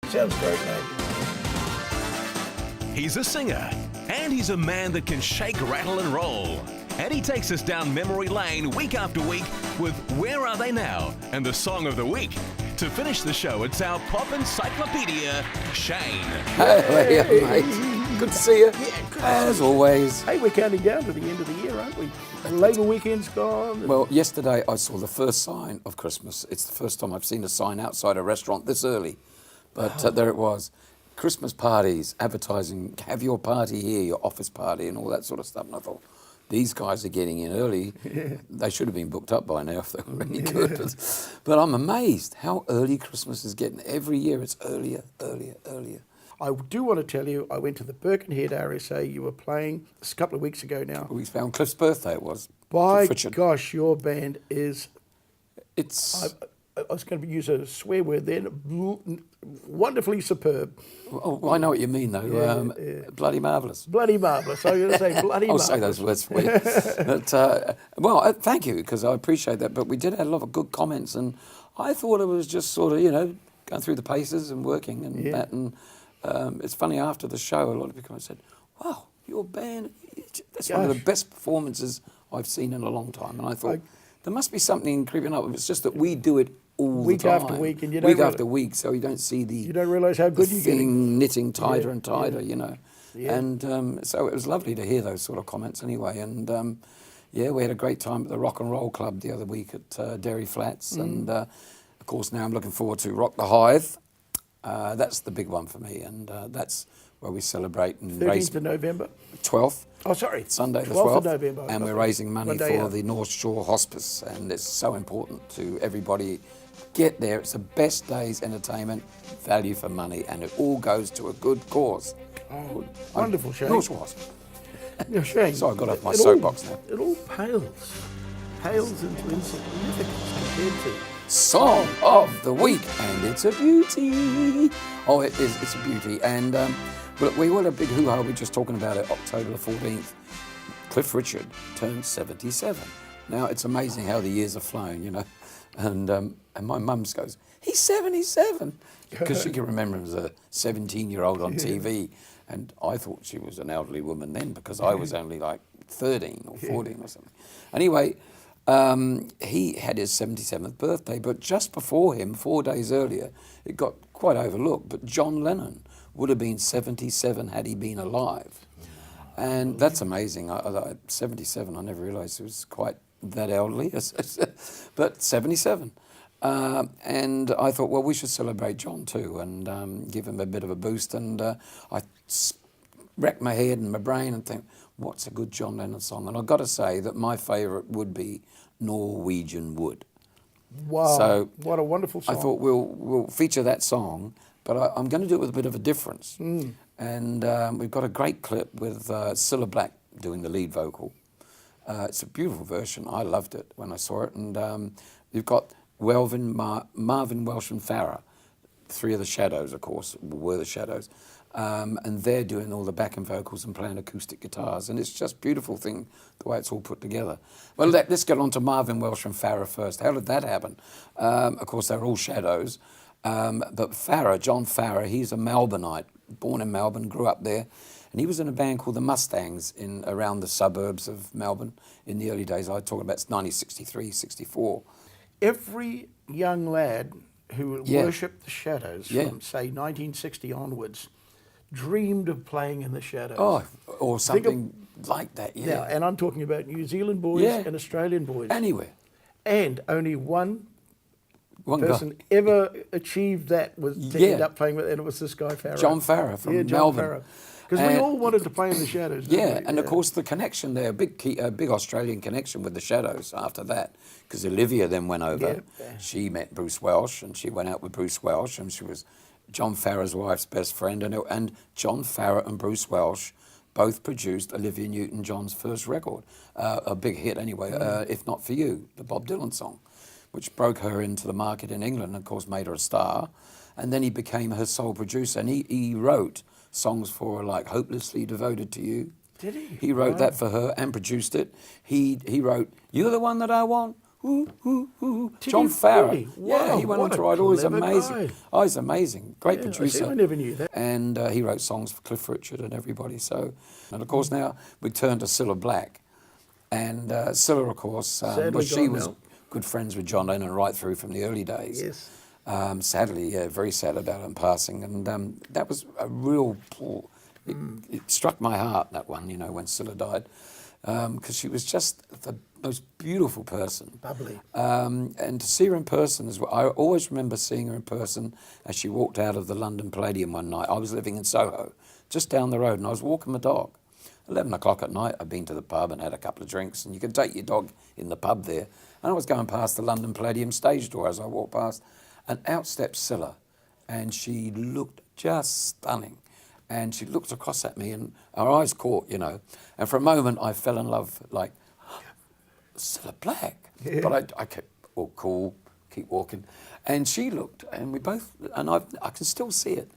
Sounds great, mate. He's a singer, and he's a man that can shake, rattle, and roll. And he takes us down memory lane week after week with Where Are They Now? And the song of the week. To finish the show, it's our pop encyclopedia, Shane. Hey, mate. Good to see you. Yeah, good. As always. Hey, we're counting down to the end of the year, aren't we? Labour weekend's gone. Well, yesterday I saw the first sign of Christmas. It's the first time I've seen a sign outside a restaurant this early. But there it was. Christmas parties, advertising, have your party here, your office party and all that sort of stuff. And I thought, these guys are getting in early. Yeah. They should have been booked up by now if they were any good. But I'm amazed how early Christmas is getting. Every year it's earlier. I do want to tell you, I went to the Birkenhead RSA. You were playing a couple of weeks ago now. We found Cliff's birthday, it was. By gosh, your band is... It's... I was going to use a swear word then. Wonderfully superb. Oh, I know what you mean, though. Bloody marvellous. Bloody marvellous. I was going to say bloody marvellous. I'll say those words for you. But, well, thank you, because I appreciate that. But we did have a lot of good comments, and I thought it was just sort of, going through the paces and working and that. And it's funny, after the show, a lot of people said, wow, your band, that's one of the best performances I've seen in a long time. And I thought, there must be something creeping up. It's just that we do it all week the time. Week after week, and you don't after week, so you don't see you don't realise how good you're getting. Knitting tighter and tighter, Yeah. And so it was lovely to hear those sort of comments anyway. And we had a great time at the Rock and Roll Club the other week at Dairy Flats. And of course now I'm looking forward to Rock the Hithe. That's the big one for me, and that's where we celebrate and 13th of November? 12th. Oh, sorry. Sunday the 12th 12th. of November. And we're raising money for the North Shore Hospice, and it's so important to everybody. Get there. It's the best day's entertainment, value for money, and it all goes to a good cause. Oh, wonderful, Shane. North Shore Hospice. Yeah, Shane. So I got off my soapbox now. It all pales into insignificance compared to Song of the Week, and it's a beauty. Oh, it is. It's a beauty. And we were a big hoo-ha. We were just talking about it. October the 14th, Cliff Richard turned 77. Now, it's amazing how the years have flown, And my mum goes, he's 77, because she can remember him as a 17-year-old on TV. And I thought she was an elderly woman then, because I was only like 13 or 14 or something. Anyway, he had his 77th birthday, but just before him, 4 days earlier, it got quite overlooked, but John Lennon would have been 77 had he been alive. And that's amazing. 77, I never realised he was quite that elderly, but 77. And I thought, well, we should celebrate John too and give him a bit of a boost. And I racked my head and my brain and think, what's a good John Lennon song? And I've got to say that my favourite would be Norwegian Wood. Wow, so what a wonderful song. I thought we'll feature that song, but I'm going to do it with a bit of a difference. And we've got a great clip with Cilla Black doing the lead vocal. It's a beautiful version. I loved it when I saw it. And you've got Marvin Welsh and Farah, three of the Shadows, of course, were the Shadows. And they're doing all the backing vocals and playing acoustic guitars. And it's just a beautiful thing, the way it's all put together. Well, let's get on to Marvin Welsh and Farah first. How did that happen? Of course, they're all Shadows. But Farah, John Farah, he's a Melbourneite, born in Melbourne, grew up there. And he was in a band called the Mustangs around the suburbs of Melbourne in the early days. I talk about 1963, 64. Every young lad who worshipped the Shadows from, say, 1960 onwards dreamed of playing in the Shadows. Oh, or something like that, Now, and I'm talking about New Zealand boys and Australian boys. Anywhere. And only one person ever achieved that to end up playing with, and it was this guy Farah. John Farah from Melbourne. Because we all wanted to play in the Shadows, didn't we? And of course the connection there, a big Australian connection with the Shadows after that, because Olivia then went over. She met Bruce Welsh, and she went out with Bruce Welsh, and she was John Farrah's wife's best friend, and John Farah and Bruce Welsh both produced Olivia Newton-John's first record, a big hit anyway, If Not For You, the Bob Dylan song, which broke her into the market in England and of course made her a star. And then he became her sole producer, and he wrote songs for her like Hopelessly Devoted to You. Did he? He wrote that for her and produced it. He wrote You're the One That I Want, Did John he Farrar. really? Yeah, Wow, he went on what to a write all his clever amazing. guy. Oh, he's amazing. Great I producer. see, I never knew that. And he wrote songs for Cliff Richard and everybody. So, and of course now we turn to Cilla Black. And Cilla, of course, Sadly she gone was now. good friends with John Lennon right through from the early days. Yes. Sadly, yeah, very sad about him passing. And that was a real pull. It struck my heart, that one, you know, when Cilla died. Because she was just the most beautiful person. Bubbly. And to see her in person as well. I always remember seeing her in person as she walked out of the London Palladium one night. I was living in Soho, just down the road, and I was walking my dog. 11 o'clock at night, I'd been to the pub and had a couple of drinks, and you can take your dog in the pub there. And I was going past the London Palladium stage door as I walked past, and out stepped Cilla, and she looked just stunning. And she looked across at me, and her eyes caught, you know. And for a moment, I fell in love, like, Cilla Black. Yeah. But I kept all cool, keep walking. And she looked, and we both, and I can still see it.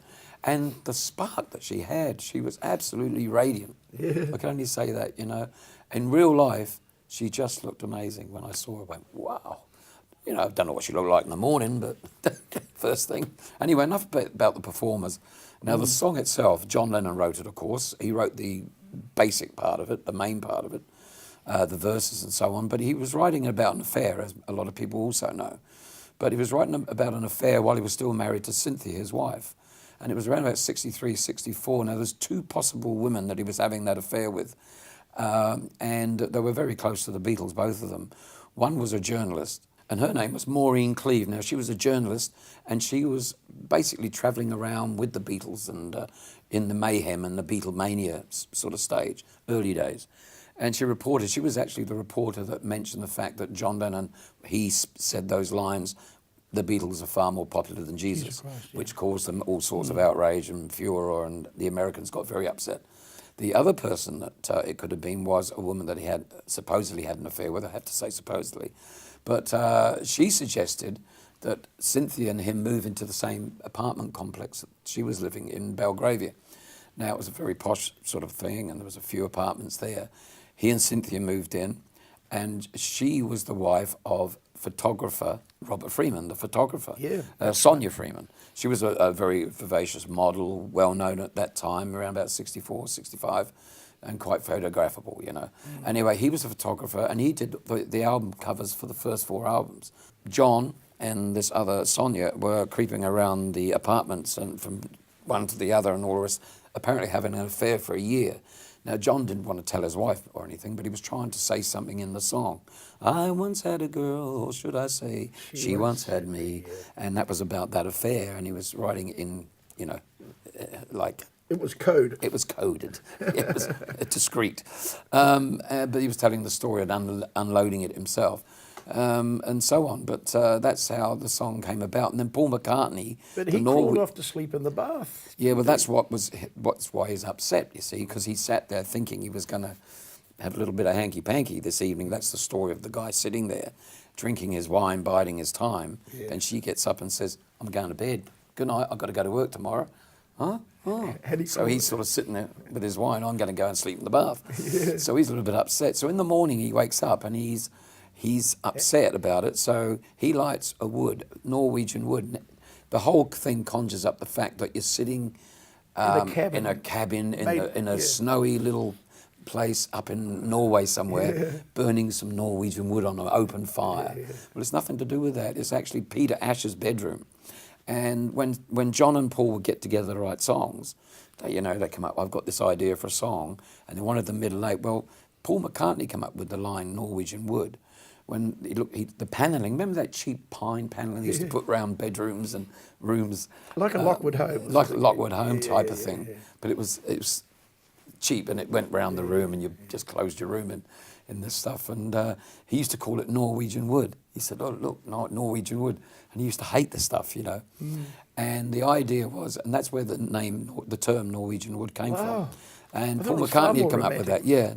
And the spark that she had, she was absolutely radiant. Yeah. I can only say that, you know. In real life, she just looked amazing. When I saw her, I went, wow. You know, I don't know what she looked like in the morning, but first thing. Anyway, enough about the performers. Now, the song itself, John Lennon wrote it, of course. He wrote the basic part of it, the main part of it, the verses and so on. But he was writing about an affair, as a lot of people also know. But he was writing about an affair while he was still married to Cynthia, his wife. And it was around about 63, 64. Now, there's two possible women that he was having that affair with. And they were very close to the Beatles, both of them. One was a journalist, and her name was Maureen Cleave. Now, she was a journalist, and she was basically travelling around with the Beatles and in the mayhem and the Beatlemania sort of stage, early days. And she reported, she was actually the reporter that mentioned the fact that John Lennon, he said those lines, the Beatles are far more popular than Jesus, Christ, yeah. which caused them all sorts of outrage and furor, and the Americans got very upset. The other person that it could have been was a woman that he had supposedly had an affair with. I have to say supposedly. But she suggested that Cynthia and him move into the same apartment complex that she was living in Belgravia. Now, it was a very posh sort of thing, and there was a few apartments there. He and Cynthia moved in, and she was the wife of photographer Robert Freeman, the photographer. Yeah. Sonia Freeman. She was a very vivacious model, well known at that time, around about 64, 65, and quite photographable, you know. Anyway, he was a photographer, and he did the album covers for the first 4 albums. John and this other Sonia were creeping around the apartments and from one to the other and all the rest, apparently having an affair for a year. Now, John didn't want to tell his wife or anything, but he was trying to say something in the song. I once had a girl, or should I say, she once had me. Yeah. And that was about that affair, and he was writing in, you know, like... It was code. It was coded. It was discreet. But he was telling the story and unloading it himself. And so on. But that's how the song came about. And then Paul McCartney... But he crawled off to sleep in the bath. Yeah, well, that's why he's upset, you see, because he sat there thinking he was going to have a little bit of hanky-panky this evening. That's the story of the guy sitting there, drinking his wine, biding his time. Yeah. And she gets up and says, I'm going to bed. Good night, I've got to go to work tomorrow. Huh? Oh. So he's sort of sitting there with his wine, I'm going to go and sleep in the bath. Yeah. So he's a little bit upset. So in the morning he wakes up and he's upset about it, so he lights a wood, Norwegian wood. The whole thing conjures up the fact that you're sitting in a cabin in a snowy little place up in Norway somewhere, burning some Norwegian wood on an open fire. Yeah. Well, it's nothing to do with that. It's actually Peter Ash's bedroom. And when John and Paul would get together to write songs, they come up, I've got this idea for a song, and they wanted the middle eight. Well, Paul McCartney came up with the line Norwegian wood. When the panelling, remember that cheap pine panelling they used to put around bedrooms and rooms? Like a Lockwood Home. Like a Lockwood Home type of thing. Yeah. But it was cheap, and it went round the room, and you just closed your room in this stuff. And he used to call it Norwegian wood. He said, oh, look, Norwegian wood. And he used to hate the stuff, you know. Mm. And the idea was, and that's where the term Norwegian wood came from. And Paul McCartney had come up with that, yeah.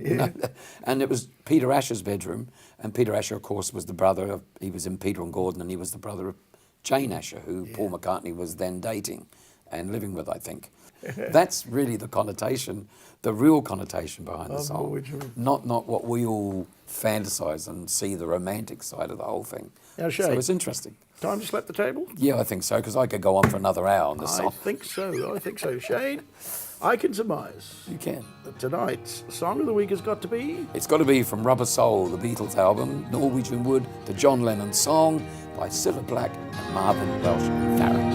And it was Peter Asher's bedroom, and Peter Asher, of course, was the brother he was in Peter and Gordon, and he was the brother of Jane Asher, who Paul McCartney was then dating and living with, I think. That's really the connotation, the real connotation behind the song. Norwegian. Not what we all fantasize and see the romantic side of the whole thing. Now, So Shane, it's interesting. time to slap the table? Yeah, I think so, because I could go on for another hour on this I song. think so. Shane, I can surmise You can. that tonight's Song of the Week has got to be... It's got to be from Rubber Soul, the Beatles album, Norwegian Wood, the John Lennon song by Cilla Black and Marvin Welsh and Farron.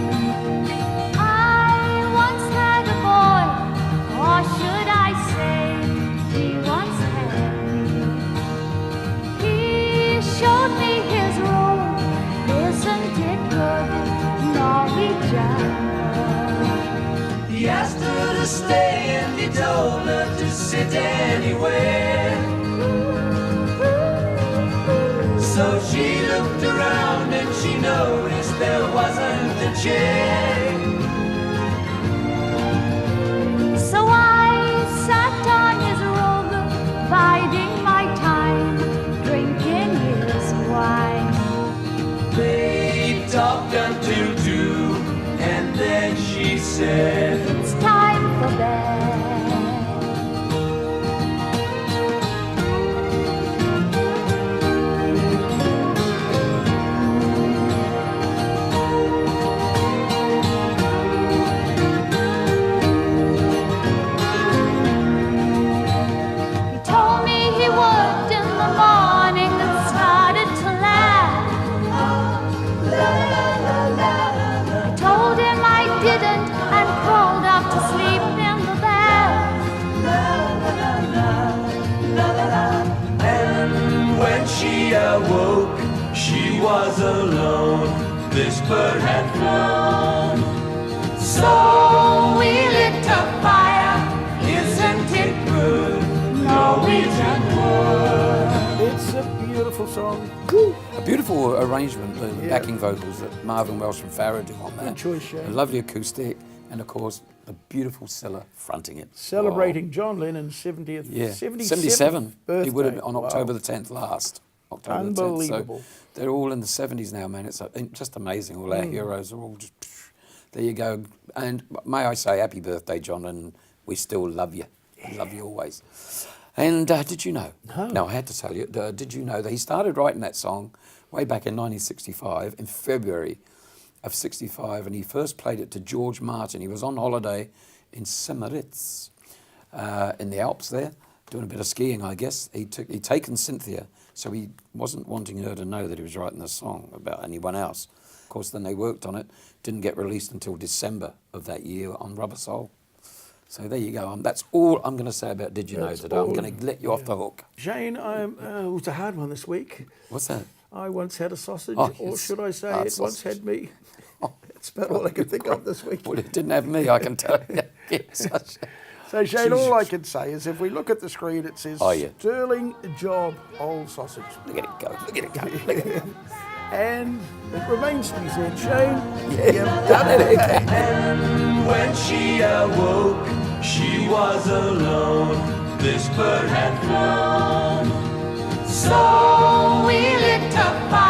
I once had a boy, or should I say, he once had me. He showed me his room, isn't it good, Norwegian? He asked her to stay and he told her to sit anywhere. So she looked around and she noticed there wasn't a chair. So I sat on his robe, biding my time, drinking his wine. They talked until 2 and then she said, It's time for bed. He told me he worked in the morning and started to laugh. I told him I didn't and crawled off to sleep in the bath. and when she awoke, she was alone. This bird had flown. So we lit a fire, isn't it good, Norwegian wood? It's a beautiful song. A beautiful arrangement, the backing vocals that Marvin Welsh and Farron do on that. Good choice, Shane. A lovely acoustic, and of course, the beautiful Cilla fronting it. Celebrating John Lennon's 70th, Yeah, 77th 77. birthday. He would have been on Wow. October the 10th last. October the 10th. Unbelievable. So they're all in the 70s now, man. It's just amazing. All our heroes are all just... There you go. And may I say, happy birthday, John, and we still love you. We love you always. And did you know? No, I had to tell you. Did you know that he started writing that song way back in 1965, in February of 65, and he first played it to George Martin. He was on holiday in Semmeritz, in the Alps there, doing a bit of skiing, I guess. He'd taken Cynthia, so he wasn't wanting her to know that he was writing this song about anyone else. Of course, then they worked on it. Didn't get released until December of that year on Rubber Soul. So there you go. That's all I'm going to say about Did You Know today. I'm going to let you off the hook. Shane, it was a hard one this week. What's that? I once had a sausage, Oh, or yes. should I say Hard it once sausage. had me. That's about all I can think of this week. Well, it didn't have me, I can tell you. Yes. So, Shane, all I can say is if we look at the screen, it says Oh, yeah. Sterling Job Old Sausage. Look at it go. Look at it go. Look at it go. And it remains to be said, Shane, Yeah. you've done it again. And when she awoke, she was alone. This bird had flown. So we lit a fire.